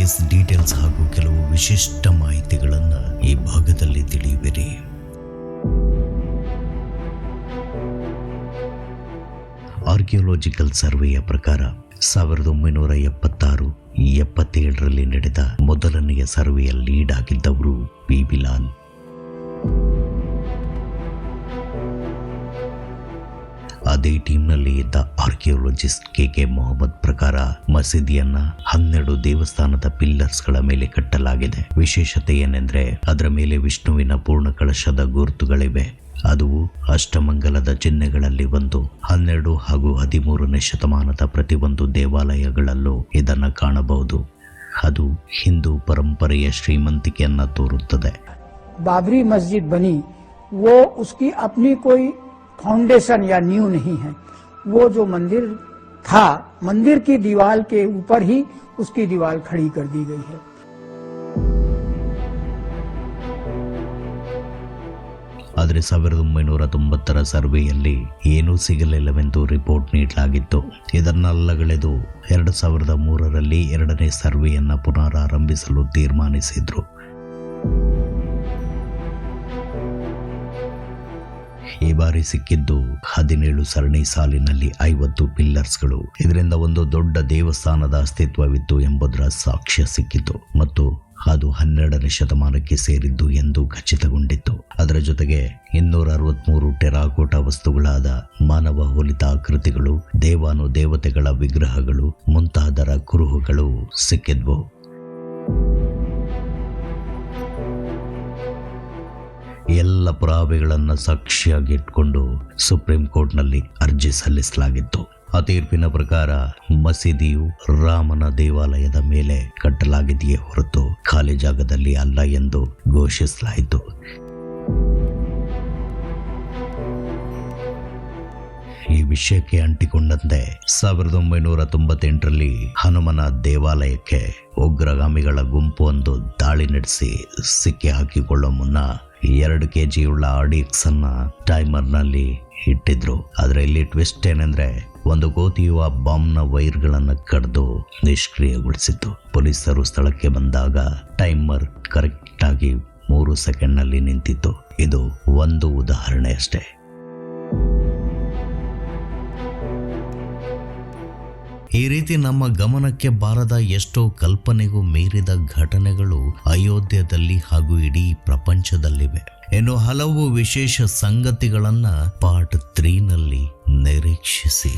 Case details ಹಾಗೂ ಕೆಲವು ವಿಶಿಷ್ಟ ಮಾಹಿತಿಗಳನ್ನು ಈ ಭಾಗದಲ್ಲಿ ತಿಳಿಯುವಿರಿ. ಆರ್ಕಿಯೋಲಾಜಿಕಲ್ ಸರ್ವೆಯ ಪ್ರಕಾರ 1976-77ರಲ್ಲಿ ನಡೆದ ಮೊದಲನೆಯ ಸರ್ವೆಯ ಲೀಡ್ ಆಗಿದ್ದವರು ಪಿ ಬಿಲಾಲ್. ಅದೇ ಟೀಮ್ನಲ್ಲಿ ಇದ್ದ ಆರ್ಕಿಯೋಲಜಿಸ್ಟ್ ಕೆ ಮೊಹಮ್ಮದ್ ಪ್ರಕಾರ ಮಸೀದಿಯನ್ನ 12 ದೇವಸ್ಥಾನದ ಪಿಲ್ಲರ್ಸ್ಗಳ ಮೇಲೆ ಕಟ್ಟಲಾಗಿದೆ. ವಿಶೇಷತೆ ಏನೆಂದ್ರೆ ಅದರ ಮೇಲೆ ವಿಷ್ಣುವಿನ ಪೂರ್ಣ ಕಳಶದ ಗುರುತುಗಳಿವೆ. ಅದು ಅಷ್ಟಮಂಗಲದ ಚಿಹ್ನೆಗಳಲ್ಲಿ ಒಂದು. 12 ಹಾಗೂ 13ನೇ ಶತಮಾನದ ಪ್ರತಿಯೊಂದು ದೇವಾಲಯಗಳಲ್ಲೂ ಇದನ್ನು ಕಾಣಬಹುದು. ಅದು ಹಿಂದೂ ಪರಂಪರೆಯ ಶ್ರೀಮಂತಿಕೆಯನ್ನ ತೋರುತ್ತದೆ. बाबरी मस्जिद बनी वो उसकी अपनी कोई फाउंडेशन या नींव नहीं है. वो जो मंदिर था, मंदिर की दीवार के ऊपर ही उसकी दीवार खड़ी कर दी गई है. ಆದರೆ 1990ರ ಸರ್ವೆಯಲ್ಲಿ ಏನೂ ಸಿಗಲಿಲ್ಲವೆಂದು ರಿಪೋರ್ಟ್ ನೀಡಲಾಗಿತ್ತು. ಇದನ್ನಲ್ಲಗಳೆದು 2003ರಲ್ಲಿ 2ನೇ ಸರ್ವೆಯನ್ನ ಪುನರಾರಂಭಿಸಲು ತೀರ್ಮಾನಿಸಿದ್ರು. ಈ ಬಾರಿ ಸಿಕ್ಕಿದ್ದು 17 ಸರಣಿ ಸಾಲಿನಲ್ಲಿ 50 ಪಿಲ್ಲರ್ಸ್ಗಳು. ಇದರಿಂದ ಒಂದು ದೊಡ್ಡ ದೇವಸ್ಥಾನದ ಅಸ್ತಿತ್ವವಿತ್ತು ಎಂಬುದರ ಸಾಕ್ಷ್ಯ ಸಿಕ್ಕಿತು ಮತ್ತು ಅದು 12ನೇ ಶತಮಾನಕ್ಕೆ ಸೇರಿದ್ದು ಎಂದು ಖಚಿತಗೊಂಡಿತ್ತು. ಅದರ ಜೊತೆಗೆ 263 ಟೆರಾಕೋಟಾ ವಸ್ತುಗಳಾದ ಮಾನವ ಹೋಲಿತ ಆಕೃತಿಗಳು, ದೇವಾನುದೇವತೆಗಳ ವಿಗ್ರಹಗಳು ಮುಂತಾದರ ಕುರುಹುಗಳು ಸಿಕ್ಕಿದ್ವು. ಎಲ್ಲ ಪುರಾವೆಗಳನ್ನು ಸಾಕ್ಷಿಯಾಗಿ ಇಟ್ಕೊಂಡು ಸುಪ್ರೀಂ ಕೋರ್ಟ್ನಲ್ಲಿ ಅರ್ಜಿ ಸಲ್ಲಿಸಲಾಗಿತ್ತು. ಆ ತೀರ್ಪಿನ ಪ್ರಕಾರ ಮಸೀದಿಯು ರಾಮನ ದೇವಾಲಯದ ಮೇಲೆ ಕಟ್ಟಲಾಗಿದೆಯೇ ಹೊರತು ಖಾಲಿ ಜಾಗದಲ್ಲಿ ಅಲ್ಲ ಎಂದು ಘೋಷಿಸಲಾಯಿತು. ಈ ವಿಷಯಕ್ಕೆ ಅಂಟಿಕೊಂಡಂತೆ 1998ರಲ್ಲಿ ಹನುಮನ ದೇವಾಲಯಕ್ಕೆ ಉಗ್ರಗಾಮಿಗಳ ಗುಂಪೊಂದು ದಾಳಿ ನಡೆಸಿ ಸಿಕ್ಕಿ ಹಾಕಿಕೊಳ್ಳೋ ಮುನ್ನ 2 kg RDX ಅನ್ನ ಟೈಮರ್ನಲ್ಲಿ ಇಟ್ಟಿದ್ರು. ಆದರೆ ಇಲ್ಲಿ ಟ್ವಿಸ್ಟ್ ಏನಂದ್ರೆ ಒಂದು ಕೋತಿಯು ಆ ಬಾಂಬ್ನ ವೈರ್ಗಳನ್ನು ಕಡಿದು ನಿಷ್ಕ್ರಿಯಗೊಳಿಸಿತ್ತು. ಪೊಲೀಸರು ಸ್ಥಳಕ್ಕೆ ಬಂದಾಗ ಟೈಮರ್ ಕರೆಕ್ಟ್ ಆಗಿ 3 ಸೆಕೆಂಡ್ನಲ್ಲಿ ನಿಂತಿತ್ತು. ಇದು ಒಂದು ಉದಾಹರಣೆ ಅಷ್ಟೇ. ಈ ರೀತಿ ನಮ್ಮ ಗಮನಕ್ಕೆ ಬಾರದ ಎಷ್ಟೋ ಕಲ್ಪನೆಗೂ ಮೀರಿದ ಘಟನೆಗಳು ಅಯೋಧ್ಯದಲ್ಲಿ ಹಾಗೂ ಇಡೀ ಪ್ರಪಂಚದಲ್ಲಿವೆ. ಇನ್ನು ಹಲವು ವಿಶೇಷ ಸಂಗತಿಗಳನ್ನ ಪಾರ್ಟ್ 3ನಲ್ಲಿ ನಿರೀಕ್ಷಿಸಿ.